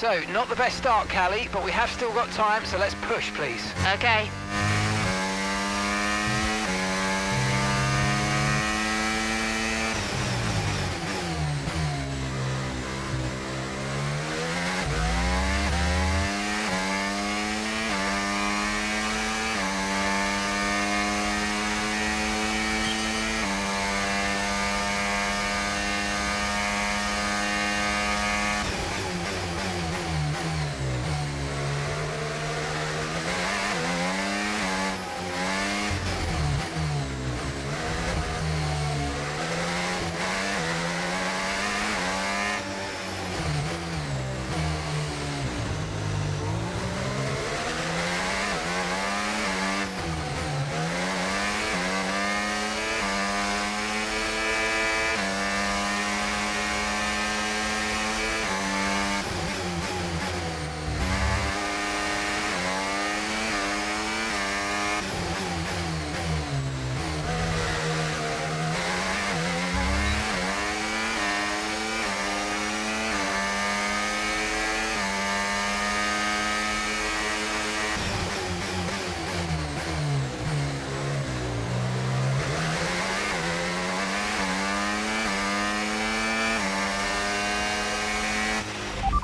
So, not the best start, Callie, but we have still got time, so let's push, please. Okay.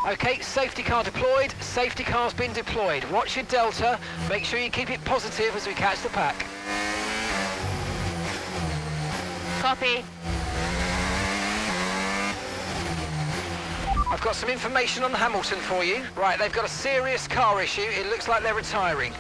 Okay, safety car deployed, safety car's been deployed. Watch your delta, make sure you keep it positive as we catch the pack. Copy. I've got some information on Hamilton for you. Right, they've got a serious car issue. It looks like they're retiring.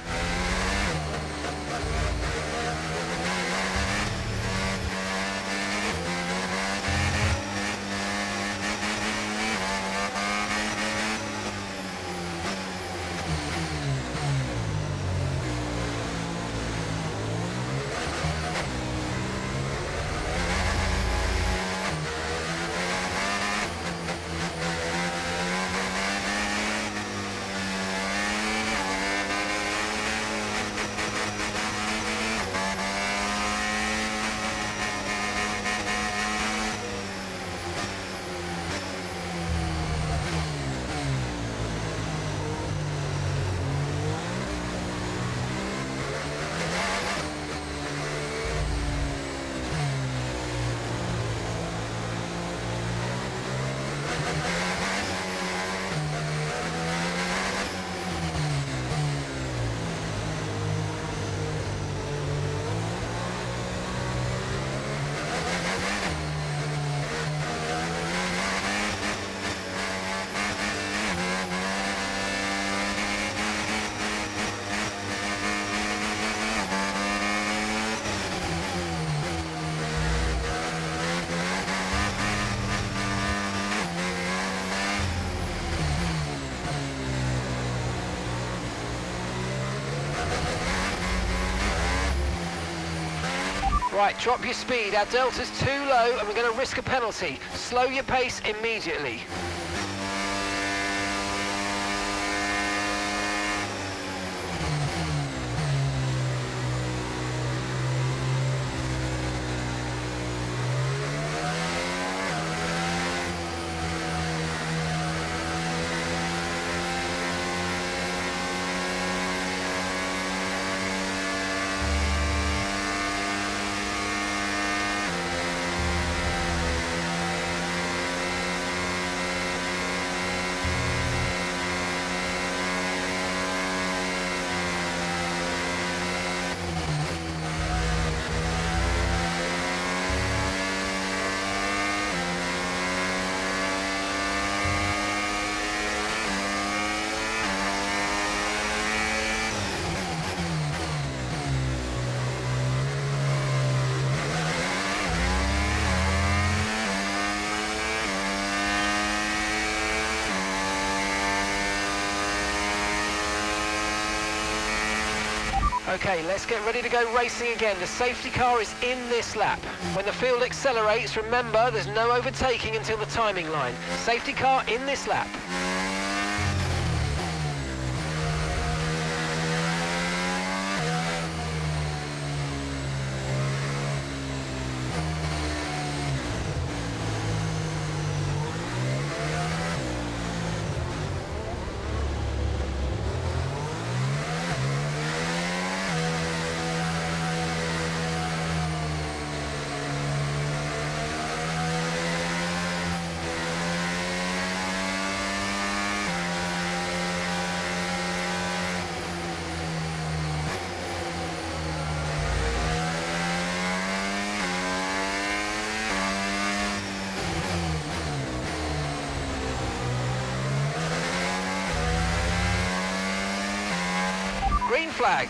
Right, drop your speed. Our delta's too low and we're going to risk a penalty. Slow your pace immediately. Okay, let's get ready to go racing again. The safety car is in this lap. When the field accelerates, remember there's no overtaking until the timing line. Safety car in this lap. flag.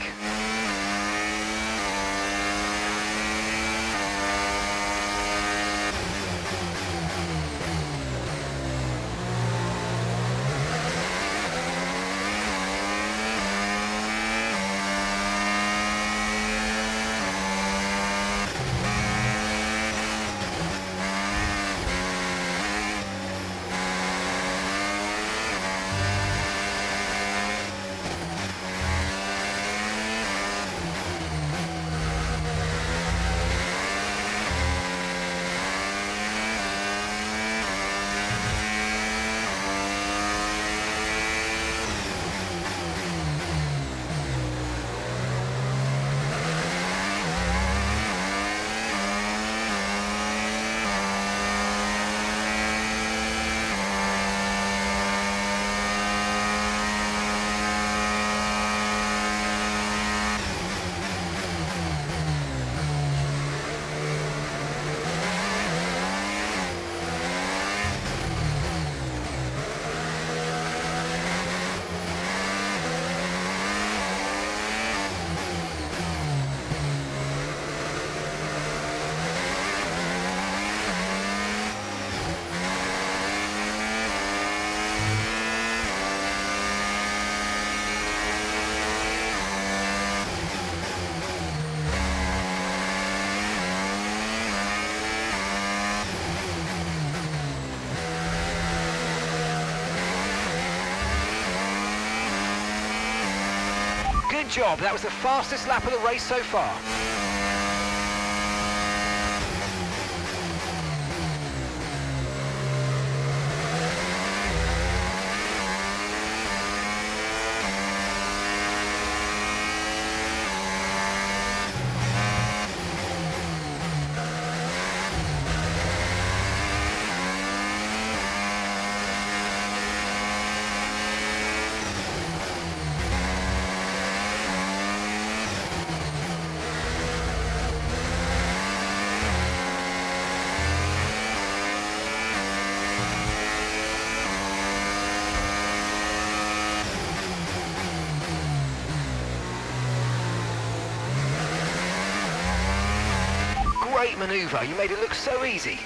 Good job, that was the fastest lap of the race so far. Great manoeuvre, you made it look so easy.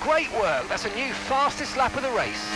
Great work. That's a new fastest lap of the race.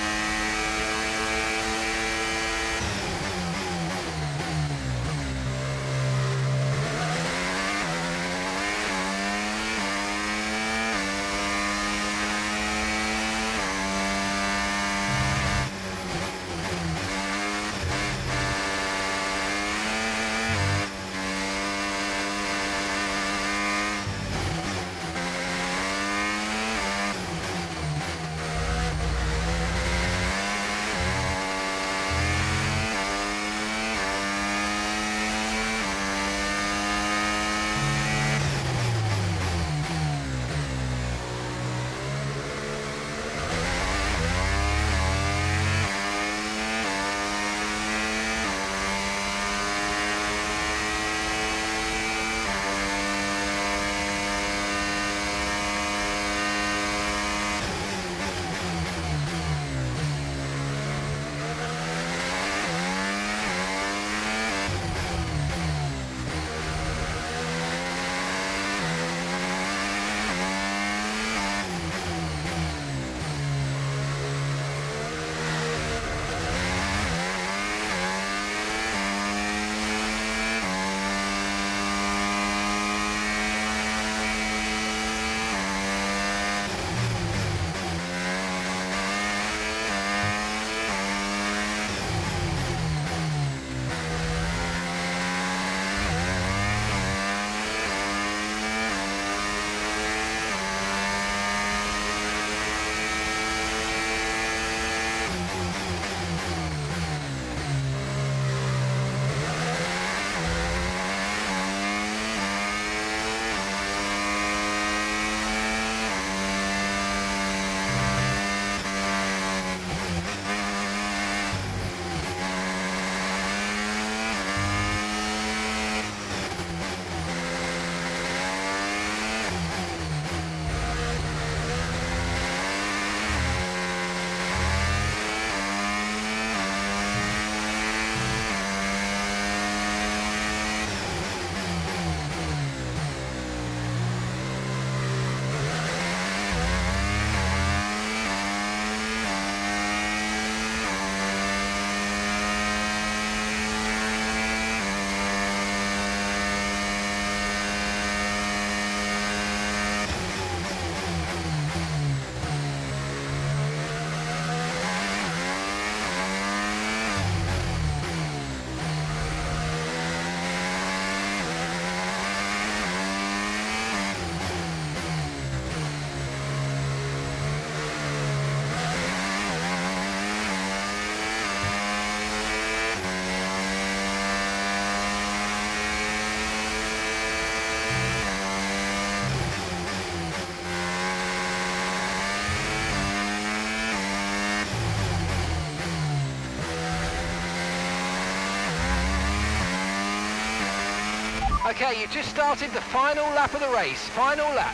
Okay, you've just started the final lap of the race. Final lap.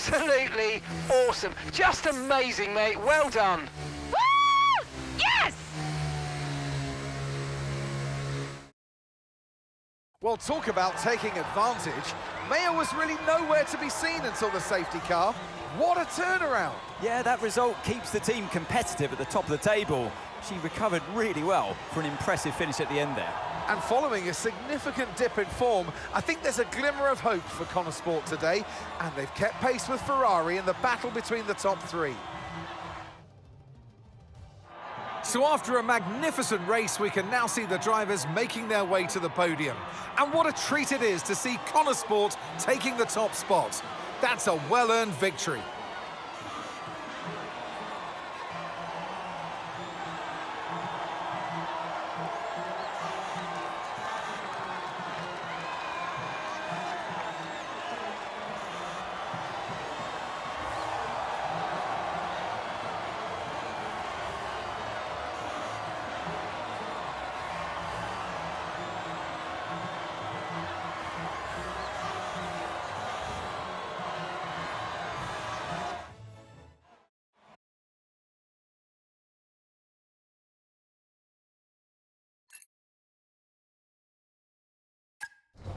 Absolutely awesome. Just amazing, mate. Well done. Woo! Yes! Well, talk about taking advantage. Maya was really nowhere to be seen until the safety car. What a turnaround. Yeah, that result keeps the team competitive at the top of the table. She recovered really well for an impressive finish at the end there. And following a significant dip in form, I think there's a glimmer of hope for Connor Sport today, and they've kept pace with Ferrari in the battle between the top three. So after a magnificent race, we can now see the drivers making their way to the podium. And what a treat it is to see Connor Sport taking the top spot. That's a well-earned victory.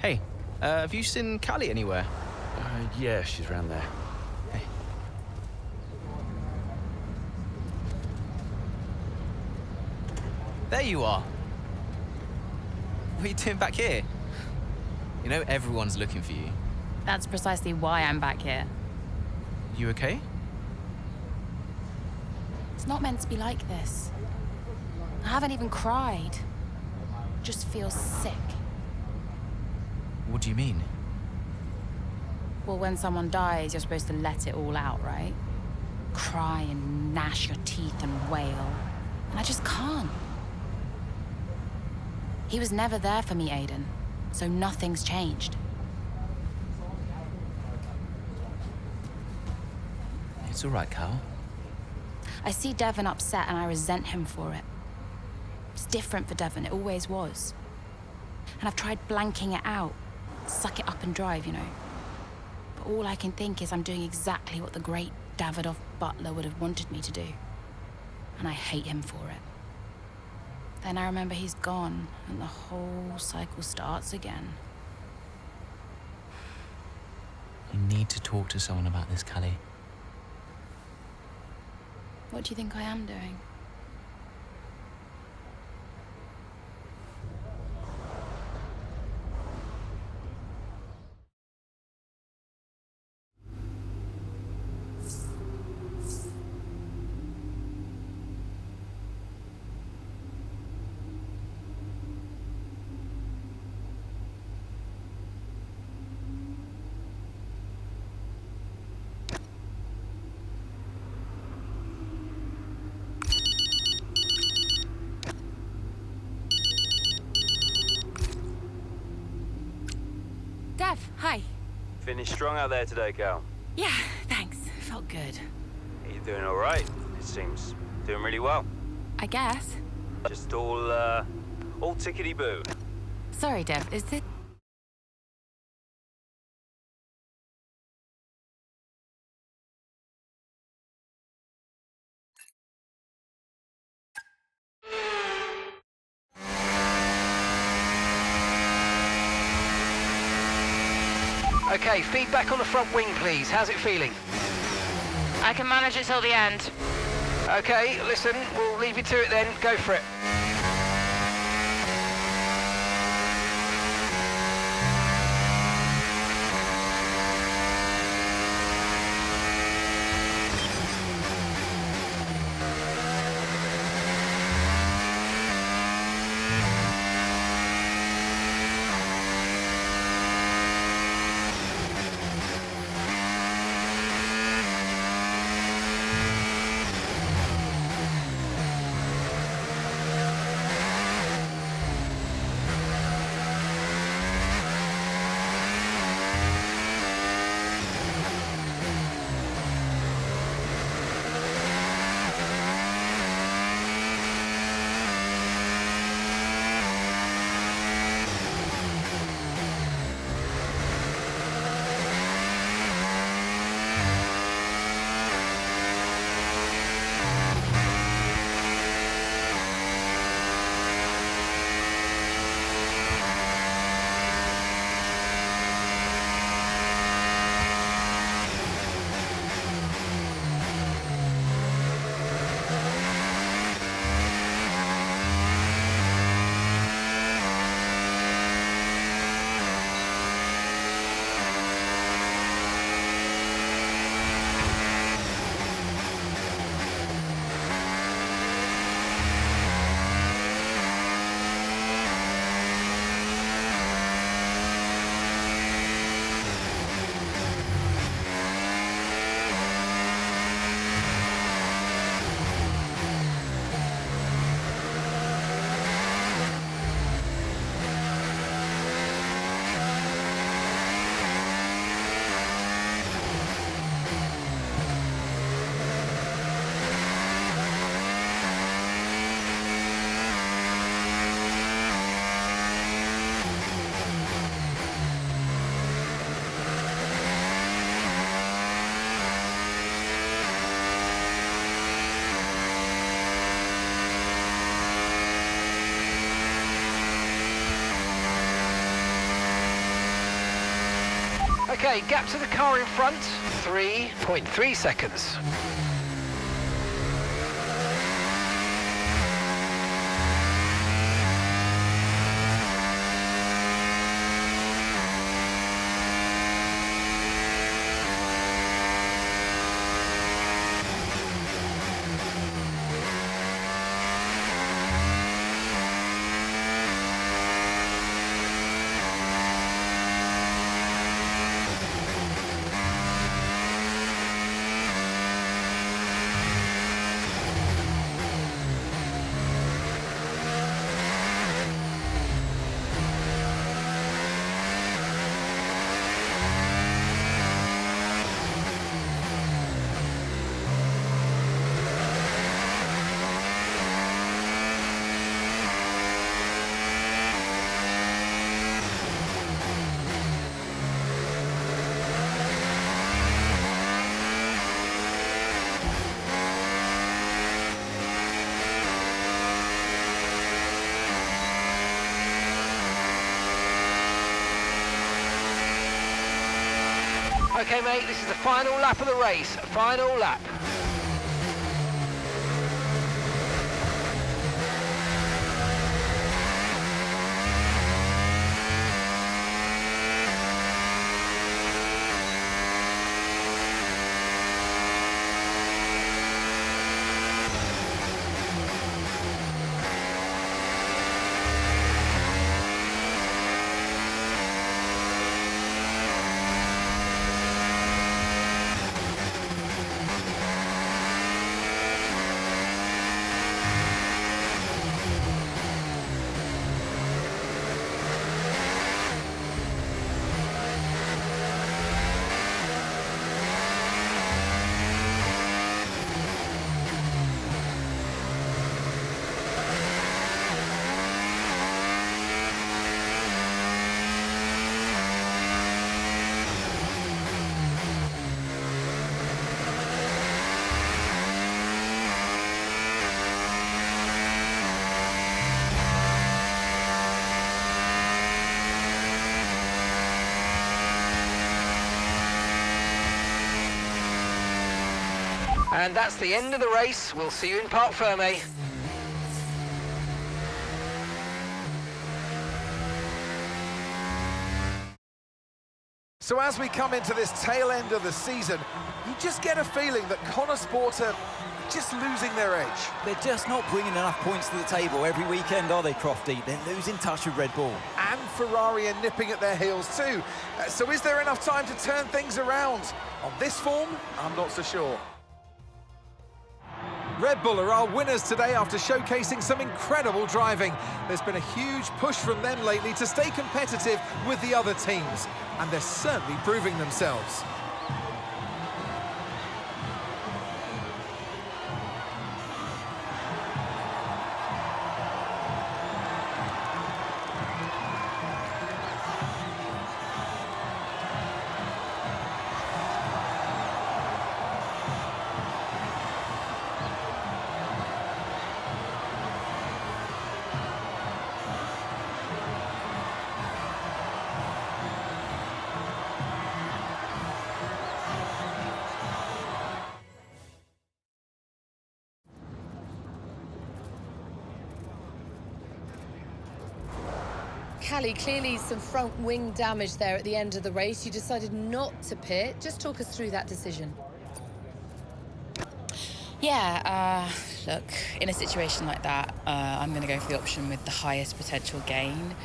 Hey, have you seen Callie anywhere? Yeah, she's around there. Hey. There you are. What are you doing back here? You know everyone's looking for you. That's precisely why I'm back here. You okay? It's not meant to be like this. I haven't even cried. Just feel sick. What do you mean? Well, when someone dies, you're supposed to let it all out, right? Cry and gnash your teeth and wail. And I just can't. He was never there for me, Aiden. So nothing's changed. It's all right, Cal. I see Devon upset and I resent him for it. It's different for Devon, it always was. And I've tried blanking it out. Suck it up and drive, you know. But all I can think is I'm doing exactly what the great Davidoff Butler would have wanted me to do. And I hate him for it. Then I remember he's gone, and the whole cycle starts again. You need to talk to someone about this, Callie. What do you think I am doing? Dev, hi. Finished strong out there today, Cal. Yeah, thanks. Felt good. Are you doing all right? It seems doing really well. I guess. Just all tickety-boo. Sorry, Dev, is it... Okay, feedback on the front wing, please. How's it feeling? I can manage it till the end. Okay, listen, we'll leave you to it then. Go for it. Okay, gap to the car in front, 3.3 seconds. Okay, mate, this is the final lap of the race. Final lap. And that's the end of the race. We'll see you in Parc Fermé. So as we come into this tail end of the season, you just get a feeling that Connor Sport are just losing their edge. They're just not bringing enough points to the table every weekend, are they, Crofty? They're losing touch with Red Bull. And Ferrari are nipping at their heels too. So is there enough time to turn things around? On this form, I'm not so sure. Red Bull are our winners today after showcasing some incredible driving. There's been a huge push from them lately to stay competitive with the other teams, and they're certainly proving themselves. Callie, clearly some front wing damage there at the end of the race. You decided not to pit. Just talk us through that decision. Yeah, look, in a situation like that, I'm going to go for the option with the highest potential gain.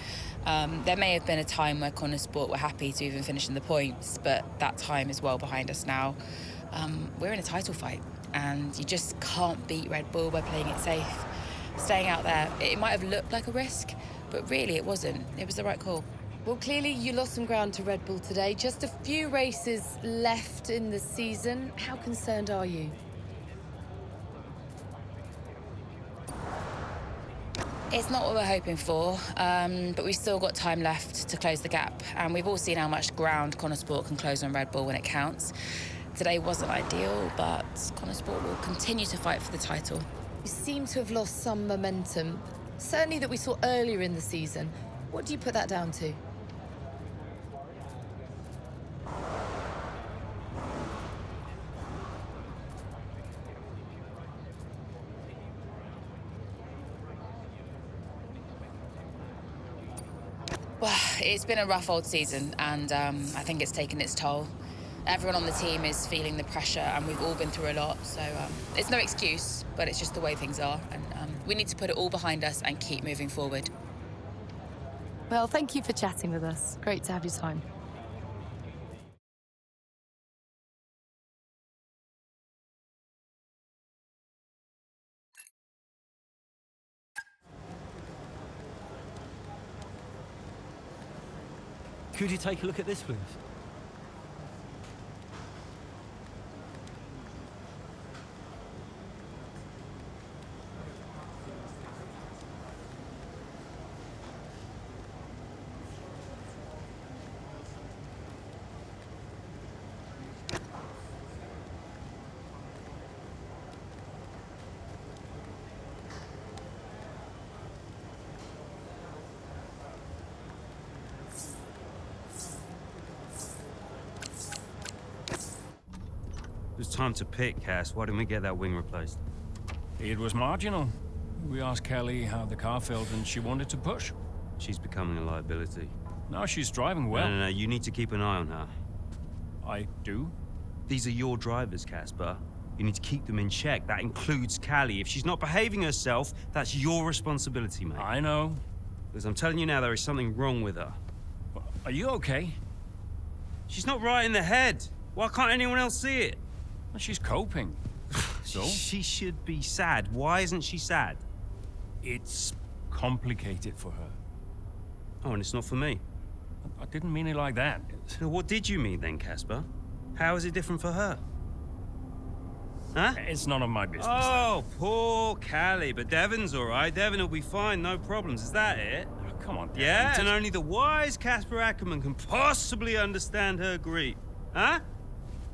There may have been a time where Connor Sport were happy to even finish in the points, but that time is well behind us now. We're in a title fight, and you just can't beat Red Bull by playing it safe. Staying out there, it might have looked like a risk, but really it wasn't. It was the right call. Well, clearly you lost some ground to Red Bull today. Just a few races left in the season. How concerned are you? It's not what we're hoping for, but we've still got time left to close the gap. And we've all seen how much ground Connor Sport can close on Red Bull when it counts. Today wasn't ideal, but Connor Sport will continue to fight for the title. You seem to have lost some momentum, certainly that we saw earlier in the season. What do you put that down to? Well, it's been a rough old season, and I think it's taken its toll. Everyone on the team is feeling the pressure, and we've all been through a lot, so it's no excuse, but it's just the way things are, and we need to put it all behind us and keep moving forward. Well, thank you for chatting with us. Great to have your time. Could you take a look at this, please? It was time to pick, Cass. Why didn't we get that wing replaced? It was marginal. We asked Kelly how the car felt and she wanted to push. She's becoming a liability. Now she's driving well. No, you need to keep an eye on her. I do? These are your drivers, Casper. You need to keep them in check. That includes Callie. If she's not behaving herself, that's your responsibility, mate. I know. Because I'm telling you now, there is something wrong with her. Are you okay? She's not right in the head. Why can't anyone else see it? Well, she's coping. So? She should be sad. Why isn't she sad? It's complicated for her. Oh, and it's not for me. I didn't mean it like that. So what did you mean then, Casper? How is it different for her? Huh? It's none of my business. Oh, poor Callie. But Devon's all right. Devon will be fine, no problems. Is that it? Oh, come on, Devon. Yeah, and only the wise Casper Ackerman can possibly understand her grief. Huh?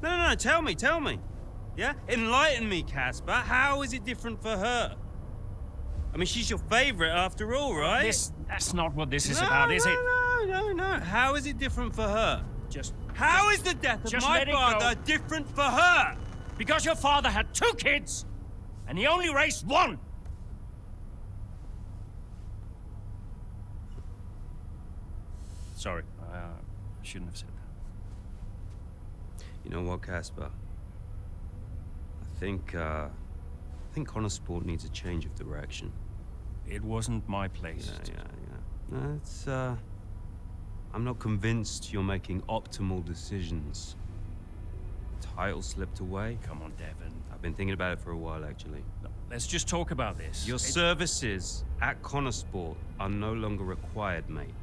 No, tell me. Yeah? Enlighten me, Casper. How is it different for her? I mean, she's your favorite after all, right? That's not what this is about, is it? No. How is it different for her? How is the death of just my let it father go. different for her? Because your father had 2 kids, and he only raised 1. Sorry, I shouldn't have said that. You know what, Casper? I think Connor Sport needs a change of direction. It wasn't my place. Yeah. No, it's, I'm not convinced you're making optimal decisions. Title slipped away. Come on, Devon. I've been thinking about it for a while, actually. No, let's just talk about this. Your services at Connor Sport are no longer required, mate.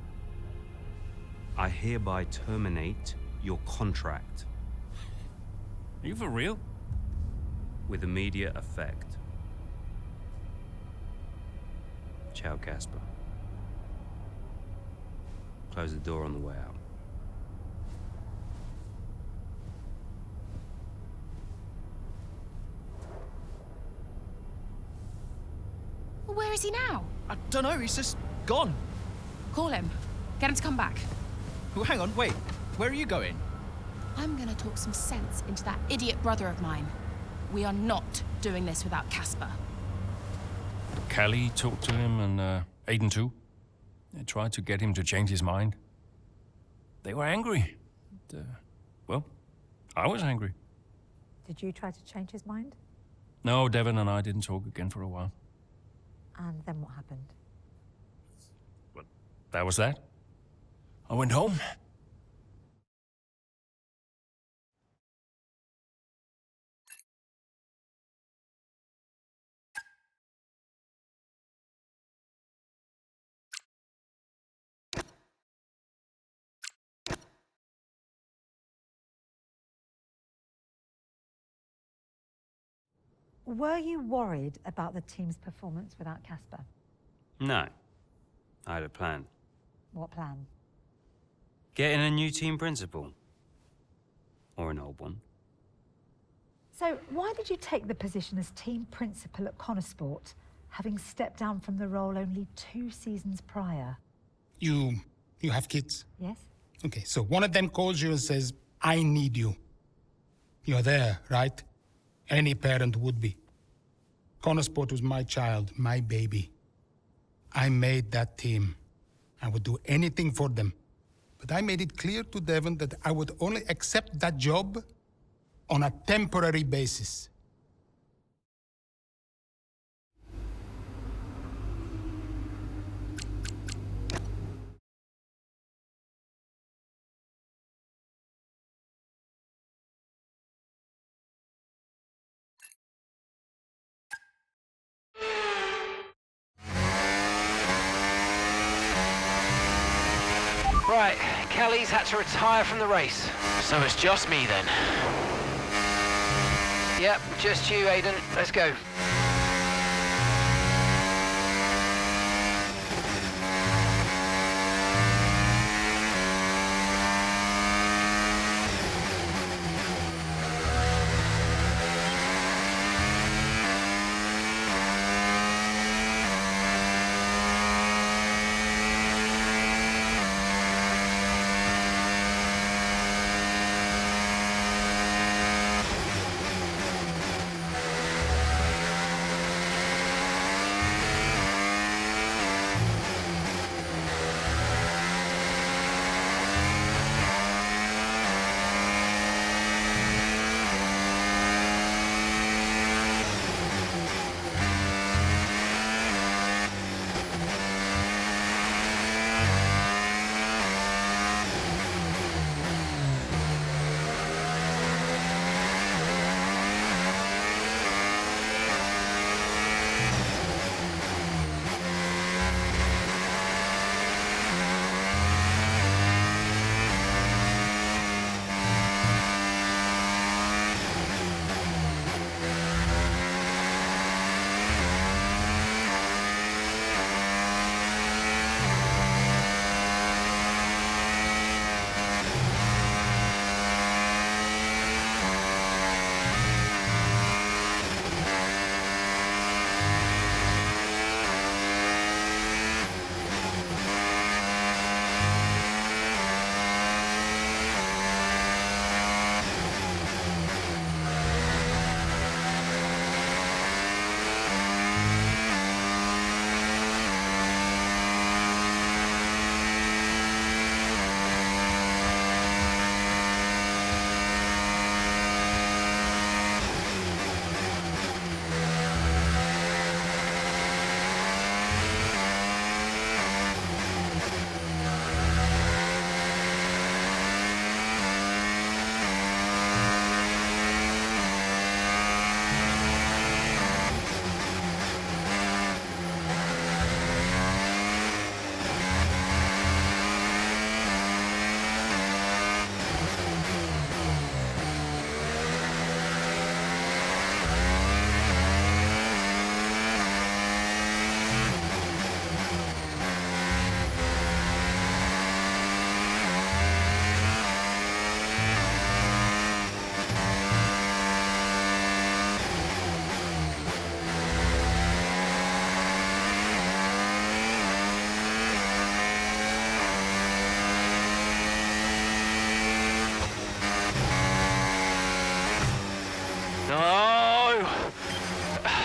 I hereby terminate your contract. Are you for real? With immediate effect. Ciao, Casper. Close the door on the way out. Well, where is he now? I don't know, he's just gone. Call him. Get him to come back. Well, hang on, wait. Where are you going? I'm gonna talk some sense into that idiot brother of mine. We are not doing this without Casper. Callie talked to him, and Aiden too. They tried to get him to change his mind. They were angry. Well, I was angry. Did you try to change his mind? No, Devon and I didn't talk again for a while. And then what happened? Well, that was that. I went home. Were you worried about the team's performance without Casper? No. I had a plan. What plan? Getting a new team principal. Or an old one. So why did you take the position as team principal at Connor Sport, having stepped down from the role only 2 seasons prior? You have kids? Yes. Okay, so one of them calls you and says, I need you. You're there, right? Any parent would be. Connor Sport was my child, my baby. I made that team. I would do anything for them. But I made it clear to Devon that I would only accept that job on a temporary basis. Right, Kelly's had to retire from the race. So it's just me then. Yep, just you, Aiden. Let's go.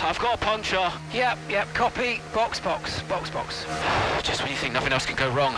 I've got a puncture. Yep, copy. Box. Just when you think nothing else can go wrong.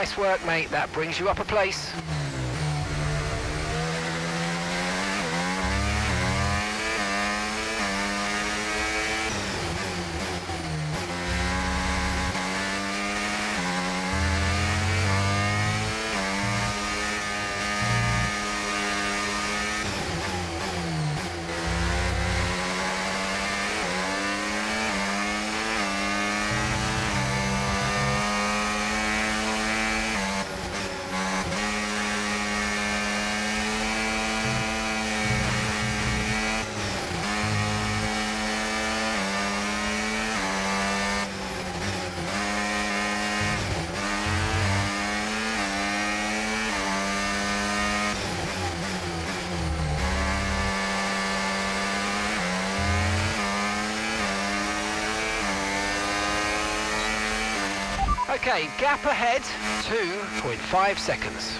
Nice work, mate. That brings you up a place. Okay, gap ahead, 2.5 seconds.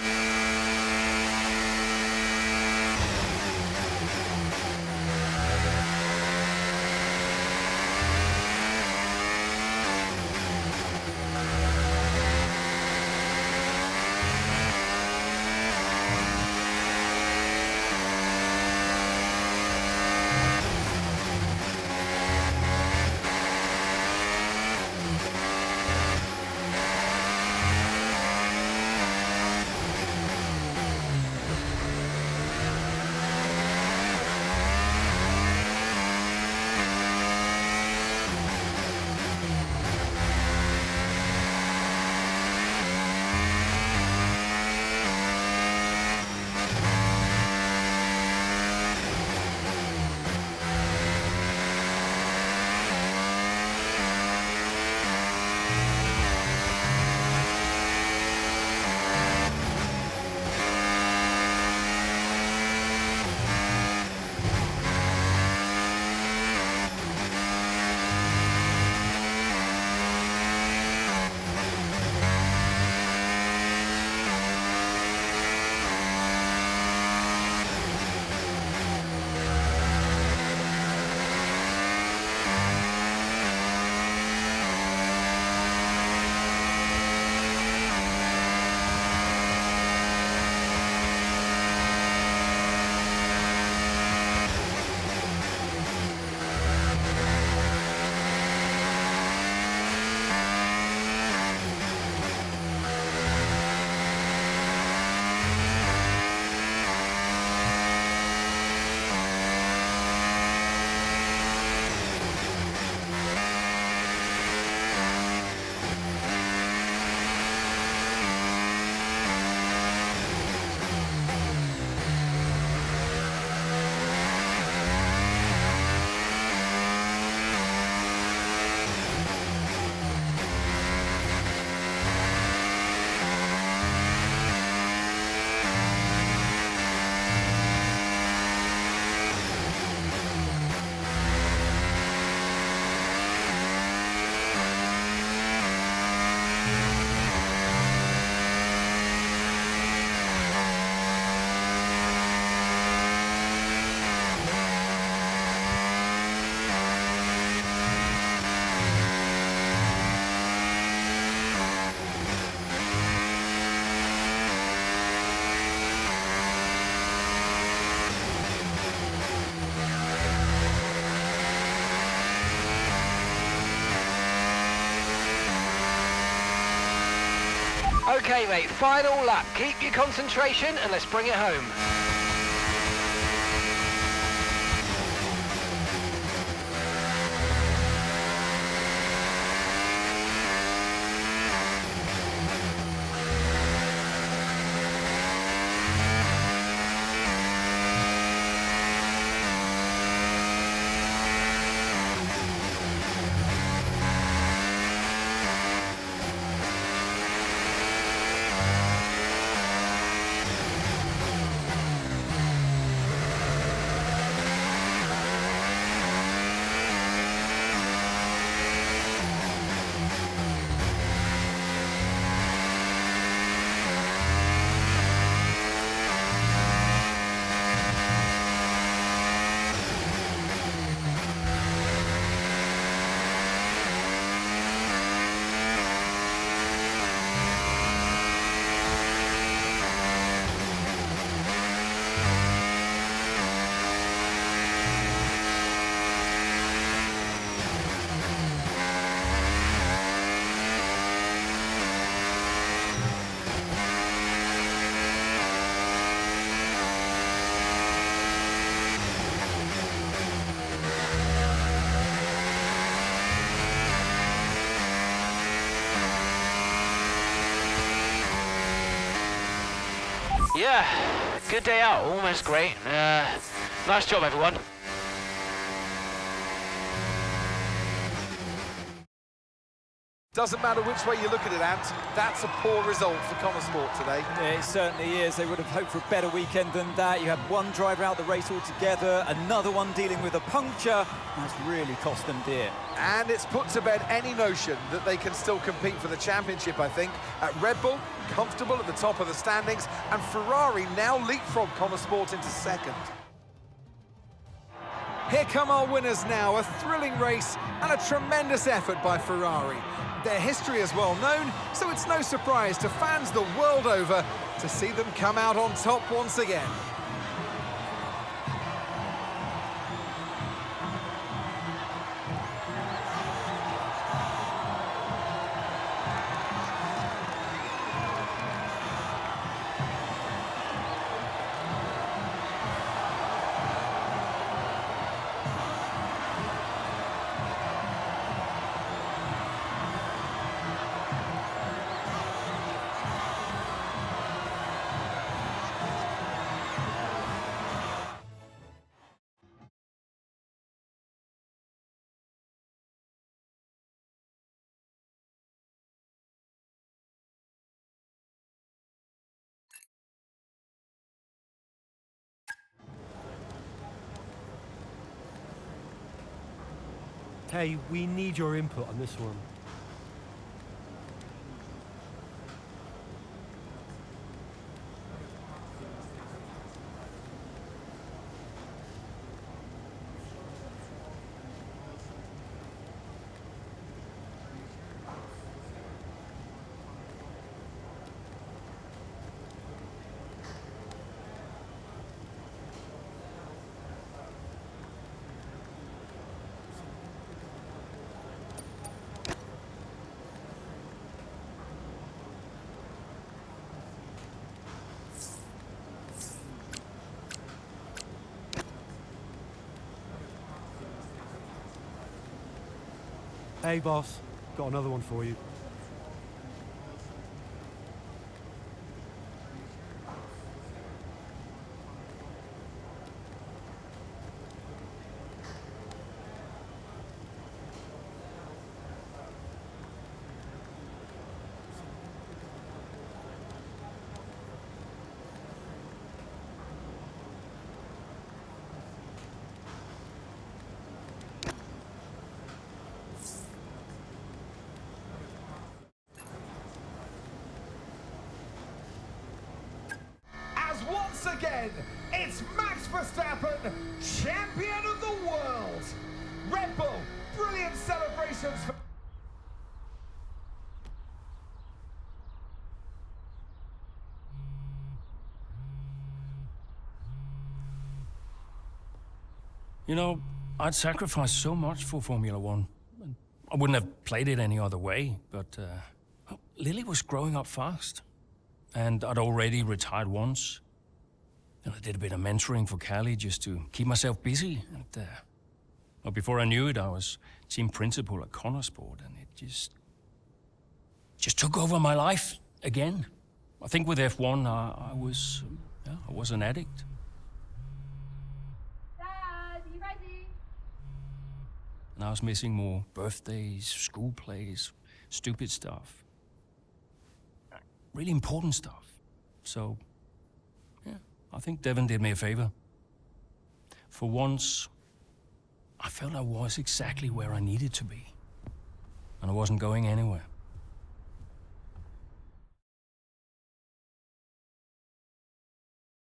Okay, mate, final lap. Keep your concentration and let's bring it home. Yeah, good day out, almost great. Nice job, everyone. Doesn't matter which way you look at it, Ant, that's a poor result for Connor Sport today. Yeah, it certainly is. They would have hoped for a better weekend than that. You had one driver out the race altogether, another one dealing with a puncture. That's really cost them dear. And it's put to bed any notion that they can still compete for the championship, I think. At Red Bull, comfortable at the top of the standings, and Ferrari now leapfrog Connor Sport into second. Here come our winners now, a thrilling race and a tremendous effort by Ferrari. Their history is well known, so it's no surprise to fans the world over to see them come out on top once again. Hey, we need your input on this one. Hey, boss. Got another one for you. Once again, it's Max Verstappen, champion of the world. Red Bull, brilliant celebrations for... You know, I'd sacrificed so much for Formula One. I wouldn't have played it any other way, but Lily was growing up fast. And I'd already retired once. And I did a bit of mentoring for Callie just to keep myself busy. And, well, before I knew it, I was team principal at Connor Sport, and it just took over my life again. I think with F1, I was an addict. Dad, you ready? And I was missing more birthdays, school plays, stupid stuff. Really important stuff. So, yeah, I think Devon did me a favor. For once, I felt I was exactly where I needed to be. And I wasn't going anywhere.